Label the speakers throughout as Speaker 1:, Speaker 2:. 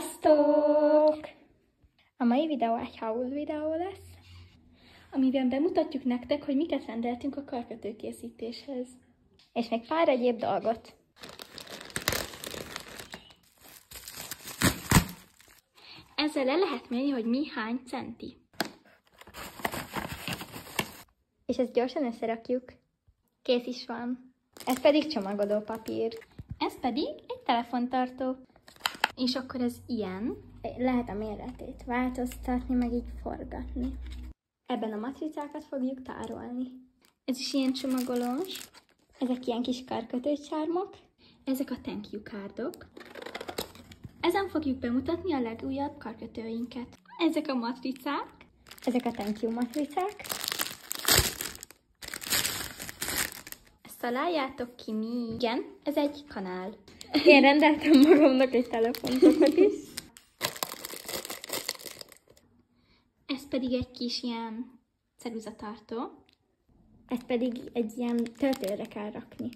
Speaker 1: Sziasztok! A mai videó egy haul videó lesz, amiben bemutatjuk nektek, hogy miket rendeltünk a karkötőkészítéshez. És még pár egyéb dolgot. Ezzel le lehet mérni, hogy mi hány centi. És ezt gyorsan összerakjuk. Kész is van. Ez pedig csomagoló papír. Ez pedig egy telefontartó. És akkor ez ilyen. Lehet a méretét változtatni, meg így forgatni. Ebben a matricákat fogjuk tárolni. Ez is ilyen csomagolós. Ezek ilyen kis karkötőcsármok. Ezek a thank you cardok. Ezen fogjuk bemutatni a legújabb karkötőinket. Ezek a matricák. Ezek a thank you matricák. Ezt találjátok ki mi? Igen, ez egy kanál. Én rendeltem magamnak egy telefontokat is. Ez pedig egy kis ilyen ceruzatartó. Ez pedig egy ilyen töltőre kell rakni.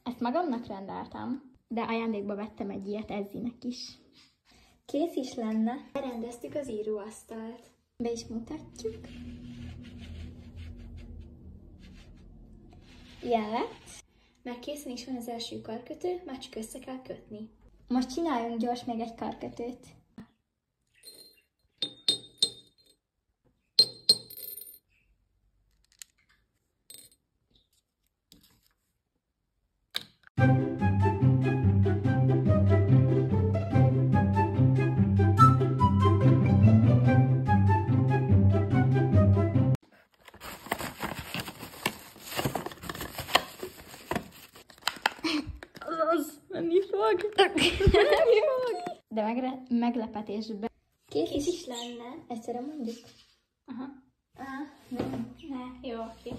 Speaker 1: Ezt magamnak rendeltem, de ajándékba vettem egy ilyet Ezzinek is. Kész is lenne. Berendeztük az íróasztalt. Be is mutatjuk. Ilyen lett. Már készen is van az első karkötő, már csak össze kell kötni. Most csináljunk gyors még egy karkötőt. Menni fog. De meglepetésben. Kész is lenne. Egyszerre mondjuk. Aha. Ne. Jó, oké.